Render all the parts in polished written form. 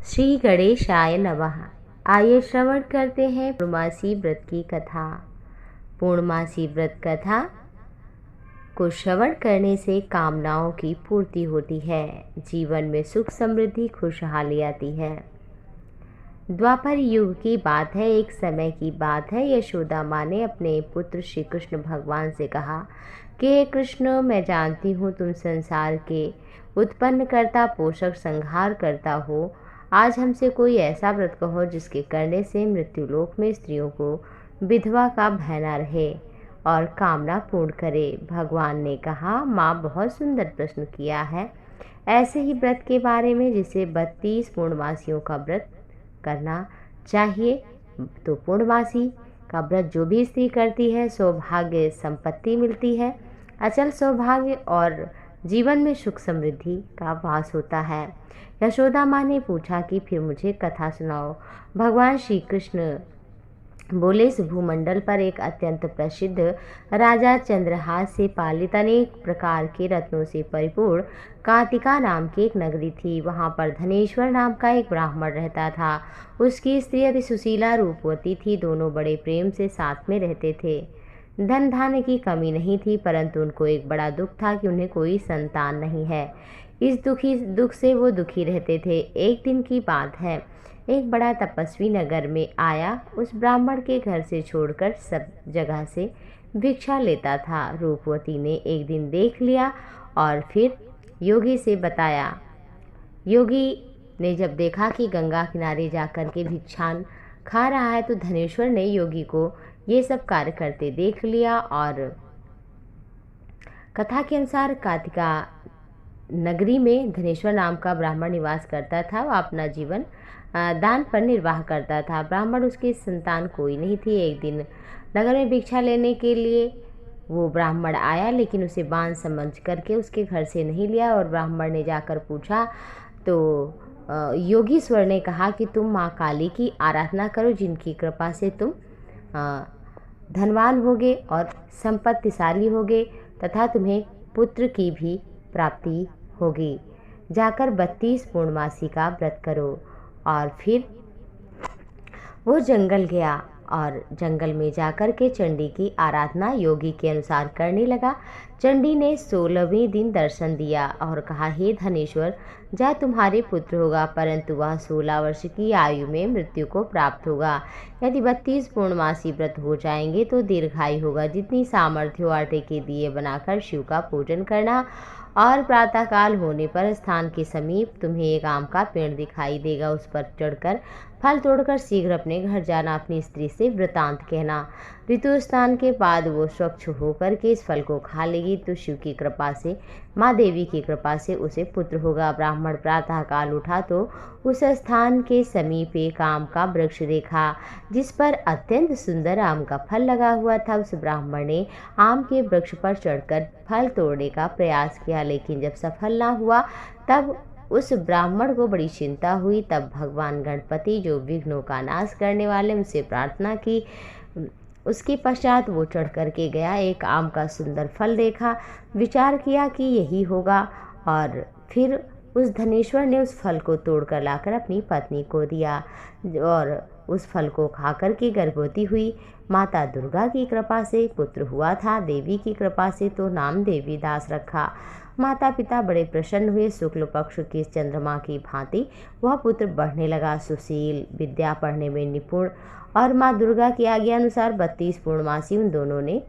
श्री गणेशाय नमः। आइए श्रवण करते हैं पूर्णमासी व्रत की कथा। पूर्णमासी व्रत कथा को श्रवण करने से कामनाओं की पूर्ति होती है, जीवन में सुख समृद्धि खुशहाली आती है। द्वापर युग की बात है। एक समय की बात है। यशोदा माँ ने अपने पुत्र श्री कृष्ण भगवान से कहा कि हे कृष्ण, मैं जानती हूँ तुम संसार के उत्पन्न करता पोषक संहार करता हो। आज हमसे कोई ऐसा व्रत कहो जिसके करने से मृत्युलोक में स्त्रियों को विधवा का भय न रहे और कामना पूर्ण करे। भगवान ने कहा, माँ, बहुत सुंदर प्रश्न किया है। ऐसे ही व्रत के बारे में जिसे 32 पूर्णमासियों का व्रत करना चाहिए। तो पूर्णमासी का व्रत जो भी स्त्री करती है, सौभाग्य संपत्ति मिलती है, अचल सौभाग्य और जीवन में सुख समृद्धि का वास होता है। यशोदा माँ ने पूछा कि फिर मुझे कथा सुनाओ। भगवान श्री कृष्ण बोले, इस भूमंडल पर एक अत्यंत प्रसिद्ध राजा चंद्रहास से पालित अनेक प्रकार के रत्नों से परिपूर्ण कातिका नाम की एक नगरी थी। वहाँ पर धनेश्वर नाम का एक ब्राह्मण रहता था। उसकी स्त्री अति सुशीला रूपवती थी। दोनों बड़े प्रेम से साथ में रहते थे। धन धान्य की कमी नहीं थी, परंतु उनको एक बड़ा दुख था कि उन्हें कोई संतान नहीं है। इस दुख से वो दुखी रहते थे। एक दिन की बात है, एक बड़ा तपस्वी नगर में आया। उस ब्राह्मण के घर से छोड़कर सब जगह से भिक्षा लेता था। रूपवती ने एक दिन देख लिया और फिर योगी से बताया। योगी ने जब देखा कि गंगा किनारे जाकर के भिक्षान खा रहा है, तो धनेश्वर ने योगी को ये सब कार्य करते देख लिया और कथा के अनुसार कातिका नगरी में धनेश्वर नाम का ब्राह्मण निवास करता था। वह अपना जीवन दान पर निर्वाह करता था। ब्राह्मण, उसकी संतान कोई नहीं थी। एक दिन नगर में भिक्षा लेने के लिए वो ब्राह्मण आया, लेकिन उसे बांझ समझ करके उसके घर से नहीं लिया। और ब्राह्मण ने जाकर पूछा तो योगीश्वर ने कहा कि तुम माँ काली की आराधना करो, जिनकी कृपा से तुम धनवान होगे और संपत्तिशाली होगे तथा तुम्हें पुत्र की भी प्राप्ति होगी। जाकर 32 पूर्णमासी का व्रत करो। और फिर वो जंगल गया और जंगल में जाकर के चंडी की आराधना योगी के अनुसार करने लगा। चंडी ने 16वें दिन दर्शन दिया और कहा, हे धनेश्वर, जा तुम्हारे पुत्र होगा, परंतु वह 16 वर्ष की आयु में मृत्यु को प्राप्त होगा। यदि 32 पूर्णमासी व्रत हो जाएंगे तो दीर्घायु होगा। जितनी सामर्थ्य हो, आटे के दिए बनाकर शिव का पूजन करना और प्रातःकाल होने पर स्थान के समीप तुम्हें एक आम का पेड़ दिखाई देगा। उस पर चढ़कर फल तोड़कर शीघ्र अपने घर जाना। अपनी स्त्री से वृतांत कहना। ऋतु स्नान के बाद वो स्वच्छ होकर के इस फल को खा लेगी तो शिव की कृपा से, माँ देवी की कृपा से उसे पुत्र होगा। ब्राह्मण प्रातःकाल उठा तो उस स्थान के समीप एक आम का वृक्ष देखा, जिस पर अत्यंत सुंदर आम का फल लगा हुआ था। उस ब्राह्मण ने आम के वृक्ष पर चढ़कर फल तोड़ने का प्रयास किया, लेकिन जब सफल ना हुआ तब उस ब्राह्मण को बड़ी चिंता हुई। तब भगवान गणपति, जो विघ्नों का नाश करने वाले, उनसे प्रार्थना की। उसके पश्चात वो चढ़ करके गया, एक आम का सुंदर फल देखा, विचार किया कि यही होगा और फिर उस धनेश्वर ने उस फल को तोड़कर लाकर अपनी पत्नी को दिया और उस फल को खाकर के गर्भवती हुई। माता दुर्गा की कृपा से पुत्र हुआ था। देवी की कृपा से तो नाम देवी दास रखा। माता पिता बड़े प्रसन्न हुए। शुक्ल पक्ष की चंद्रमा की भांति वह पुत्र बढ़ने लगा, सुशील, विद्या पढ़ने में निपुण और माँ दुर्गा की आज्ञा अनुसार 32 पूर्णमासी उन दोनों ने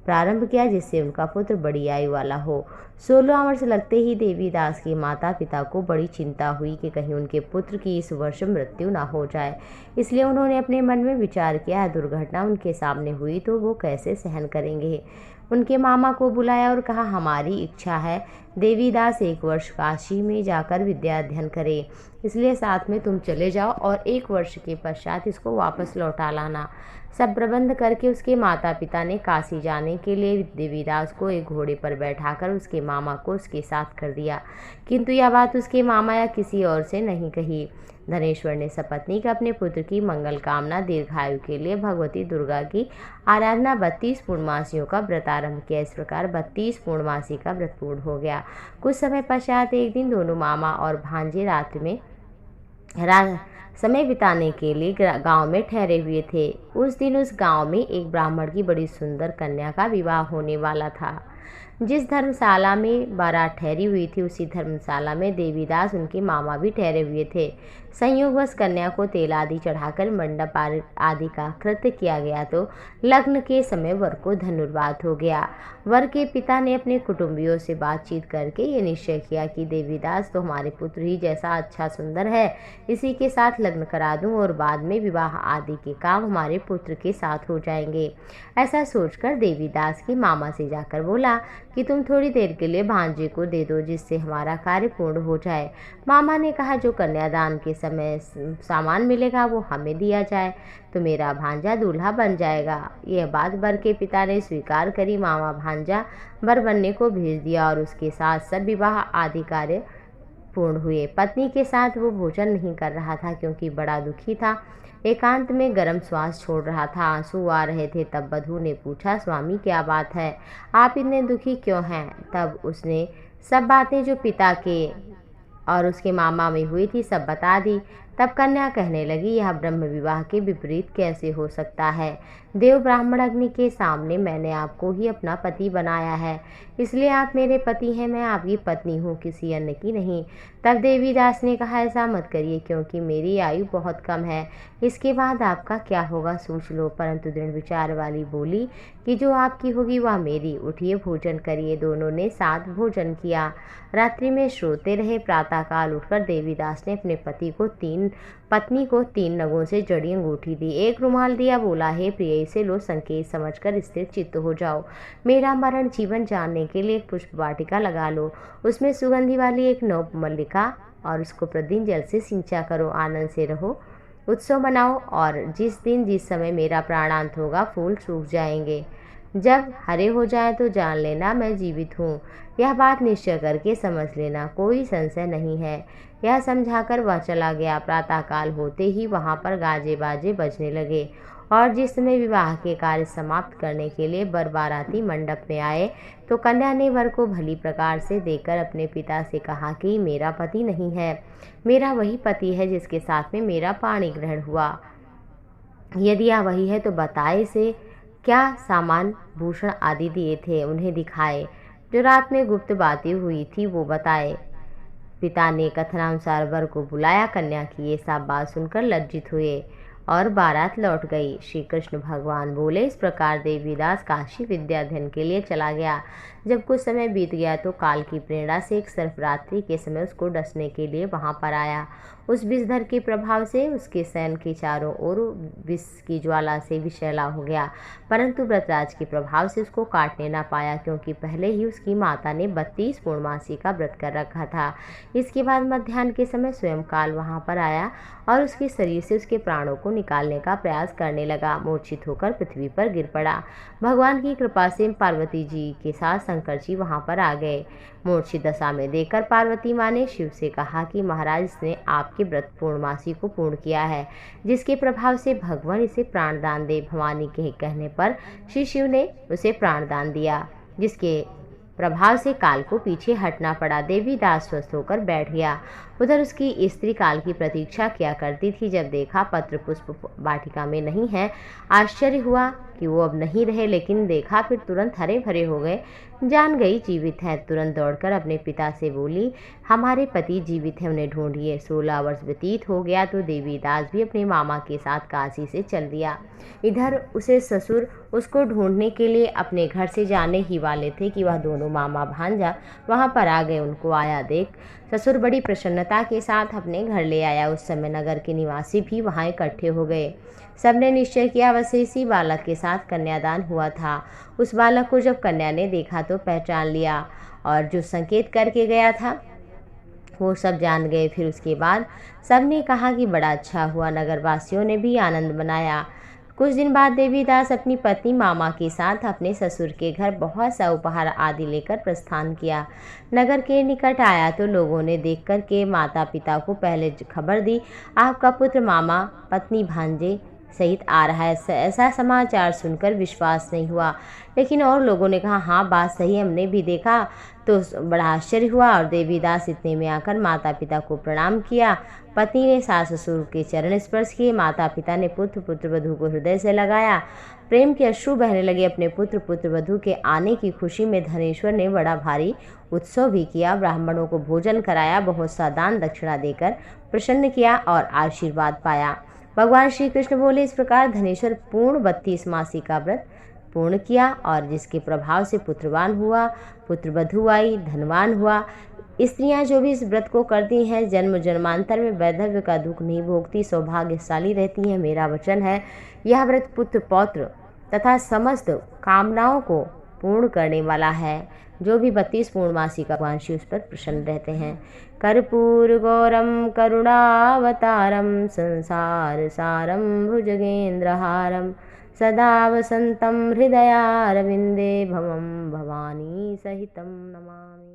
प्रारंभ किया, जिससे उनका पुत्र बड़ी आयु वाला हो। 16 वर्ष लगते ही देवी दास के माता पिता को बड़ी चिंता हुई कि कहीं उनके पुत्र की इस वर्ष मृत्यु ना हो जाए। इसलिए उन्होंने अपने मन में विचार किया, दुर्घटना उनके सामने हुई तो वो कैसे सहन करेंगे। उनके मामा को बुलाया और कहा, हमारी इच्छा है देवीदास 1 वर्ष काशी में जाकर विद्या अध्ययन करे, इसलिए साथ में तुम चले जाओ और 1 वर्ष के पश्चात इसको वापस लौटा लाना। सब प्रबंध करके उसके माता पिता ने काशी जाने के लिए देवीदास को एक घोड़े पर बैठाकर उसके मामा को उसके साथ कर दिया, किंतु यह बात उसके मामा या किसी और से नहीं कही। धनेश्वर ने सपत्नी का अपने पुत्र की मंगल कामना दीर्घायु के लिए भगवती दुर्गा की आराधना 32 पूर्णमासियों का व्रत आरंभ किया। इस प्रकार 32 पूर्णमासी का व्रत पूर्ण हो गया। कुछ समय पश्चात एक दिन दोनों मामा और भांजे रात्रि में समय बिताने के लिए गांव में ठहरे हुए थे। उस दिन उस गांव में एक ब्राह्मण की बड़ी सुंदर कन्या का विवाह होने वाला था। जिस धर्मशाला में बारात ठहरी हुई थी, उसी धर्मशाला में देवीदास उनके मामा भी ठहरे हुए थे। संयोगवश कन्या को तेल आदि चढ़ाकर मंडप आदि का कृत्य किया गया तो लग्न के समय वर को धनुर्वात हो गया। वर के पिता ने अपने कुटुंबियों से बातचीत करके ये निश्चय किया कि देवीदास तो हमारे पुत्र ही जैसा अच्छा सुंदर है, इसी के साथ लग्न करा दूं और बाद में विवाह आदि के काम हमारे पुत्र के साथ हो जाएंगे। ऐसा सोचकर देवीदास के मामा से जाकर बोला कि तुम थोड़ी देर के लिए भांजे को दे दो, जिससे हमारा कार्य पूर्ण हो जाए। मामा ने कहा, जो कन्यादान के समय सामान मिलेगा वो हमें दिया जाए तो मेरा भांजा दूल्हा बन जाएगा। यह बात वर के पिता ने स्वीकार करी। मामा भांजा वर बनने को भेज दिया और उसके साथ सब विवाह आदि कार्य पूर्ण हुए। पत्नी के साथ वो भोजन नहीं कर रहा था क्योंकि बड़ा दुखी था। एकांत में गर्म श्वास छोड़ रहा था, आंसू आ रहे थे। तब वधू ने पूछा, स्वामी क्या बात है, आप इतने दुखी क्यों हैं? तब उसने सब बातें जो पिता के और उसके मामा में हुई थी सब बता दी। तब कन्या कहने लगी, यह ब्रह्म विवाह के विपरीत कैसे हो सकता है? देव ब्राह्मण अग्नि के सामने मैंने आपको ही अपना पति बनाया है, इसलिए आप मेरे पति हैं, मैं आपकी पत्नी हूँ, किसी अन्य की नहीं। तब देवीदास ने कहा, ऐसा मत करिए क्योंकि मेरी आयु बहुत कम है, इसके बाद आपका क्या होगा सोच लो। परंतु दृढ़ विचार वाली बोली कि जो आपकी होगी वह मेरी, उठिए भोजन करिए। दोनों ने साथ भोजन किया। रात्रि में सोते रहे। प्रातःकाल उठकर देवीदास ने अपने पत्नी को 3 नगों से जड़ी अंगूठी दी, एक रुमाल दिया। बोला, हे प्रिय, इसे लो, संकेत समझकर स्थिर चित्त हो जाओ। मेरा मरण जीवन जानने के लिए एक पुष्प वाटिका लगा लो, उसमें सुगंधी वाली एक नव मल्लिका और उसको प्रतिदिन जल से सिंचा करो। आनंद से रहो, उत्सव मनाओ और जिस दिन जिस समय मेरा प्राणांत होगा फूल सूख जाएंगे। जब हरे हो जाए तो जान लेना मैं जीवित हूँ। यह बात निश्चय करके समझ लेना, कोई संशय नहीं है। यह समझाकर वह चला गया। प्रातःकाल होते ही वहाँ पर गाजे बाजे बजने लगे और जिस समय विवाह के कार्य समाप्त करने के लिए वर बाराती मंडप में आए तो कन्या ने वर को भली प्रकार से देखकर अपने पिता से कहा कि मेरा पति नहीं है, मेरा वही पति है जिसके साथ में मेरा पाणी ग्रहण हुआ। यदि यह वही है तो बताए से क्या सामान भूषण आदि दिए थे उन्हें दिखाए, जो रात में गुप्त बातें हुई थी वो बताए। पिता ने कथनानुसार वर को बुलाया। कन्या की ये सब बात सुनकर लज्जित हुए और बारात लौट गई। श्री कृष्ण भगवान बोले, इस प्रकार देवीदास काशी विद्या अध्ययन के लिए चला गया। जब कुछ समय बीत गया तो काल की प्रेरणा से एक सर्परात्रि के समय उसको डसने के लिए वहां पर आया। उस विषधर के प्रभाव से उसके शयन के चारों ओर विष की ज्वाला से विषैला हो गया, परंतु व्रतराज के प्रभाव से उसको काटने ना पाया क्योंकि पहले ही उसकी माता ने 32 पूर्णमासी का व्रत कर रखा था। इसके बाद मध्याह्न के समय स्वयं काल वहां पर आया और उसके शरीर से उसके प्राणों को निकालने का प्रयास करने लगा। मूर्छित होकर पृथ्वी पर गिर पड़ा। भगवान की कृपा से पार्वती जी के साथ शंकर जी वहां पर आ गए। मूर्छित दशा में देखकर पार्वती माँ ने शिव से कहा कि महाराज, इसने आपके व्रत पूर्णमासी को पूर्ण किया है, जिसके प्रभाव से भगवान इसे प्राणदान दे। भवानी के कहने पर श्री शिव ने उसे प्राणदान दिया, जिसके प्रभाव से काल को पीछे हटना पड़ा। देवीदास स्वस्थ होकर बैठ गया। उधर उसकी स्त्री काल की प्रतीक्षा किया करती थी। जब देखा पत्र पुष्प वाटिका में नहीं है, आश्चर्य हुआ कि वो अब नहीं रहे, लेकिन देखा फिर तुरंत हरे भरे हो गए। जान गई जीवित है। तुरंत दौड़कर अपने पिता से बोली, हमारे पति जीवित हैं, उन्हें ढूंढिए। 16 वर्ष व्यतीत हो गया तो देवीदास भी अपने मामा के साथ काशी से चल दिया। इधर उसे ससुर उसको ढूंढने के लिए अपने घर से जाने ही वाले थे कि वह दोनों मामा भांजा वहां पर आ गए। उनको आया देख ससुर बड़ी प्रसन्नता के साथ अपने घर ले आया। उस समय नगर के निवासी भी वहां इकट्ठे हो गए। सबने निश्चय किया वैसे इसी बालक के साथ कन्यादान हुआ था। उस बालक को जब कन्या ने देखा तो पहचान लिया और जो संकेत करके गया था वो सब जान गए। फिर उसके बाद सबने कहा कि बड़ा अच्छा हुआ। नगरवासियों ने भी आनंद मनाया। कुछ दिन बाद देवीदास अपनी पत्नी मामा के साथ अपने ससुर के घर बहुत सा उपहार आदि लेकर प्रस्थान किया। नगर के निकट आया तो लोगों ने देखकर के माता पिता को पहले खबर दी, आपका पुत्र मामा पत्नी भांजे सहित आ रहा है। ऐसा समाचार सुनकर विश्वास नहीं हुआ, लेकिन और लोगों ने कहा, हाँ बात सही, हमने भी देखा। तो बड़ा आश्चर्य हुआ और देवीदास इतने में आकर माता पिता को प्रणाम किया। पति ने सास ससुर के चरण स्पर्श किए। माता पिता ने पुत्र वधू को हृदय से लगाया। प्रेम के अश्रु बहने लगे। अपने पुत्र वधू के आने की खुशी में धनेश्वर ने बड़ा भारी उत्सव भी किया। ब्राह्मणों को भोजन कराया, बहुत सा दान दक्षिणा देकर प्रसन्न किया और आशीर्वाद पाया। भगवान श्री कृष्ण बोले, इस प्रकार धनेश्वर पूर्ण 32 मासी का व्रत पूर्ण किया और जिसके प्रभाव से पुत्रवान हुआ, पुत्र वधू आई, धनवान हुआ। स्त्रियां जो भी इस व्रत को करती हैं जन्म जन्मांतर में वैधव्य का दुख नहीं भोगती, सौभाग्यशाली रहती हैं। मेरा वचन है, यह व्रत पुत्र पौत्र तथा समस्त कामनाओं को पूर्ण करने वाला है। जो भी 32 पूर्णमासी का भगवान शिव उस पर प्रसन्न रहते हैं। कर्पूर गौरम करुणावतारम संसार सारम भुजगेंद्रहारम सदा वसंतं हृदयारविंदे भवं भवानी सहितं नमामि।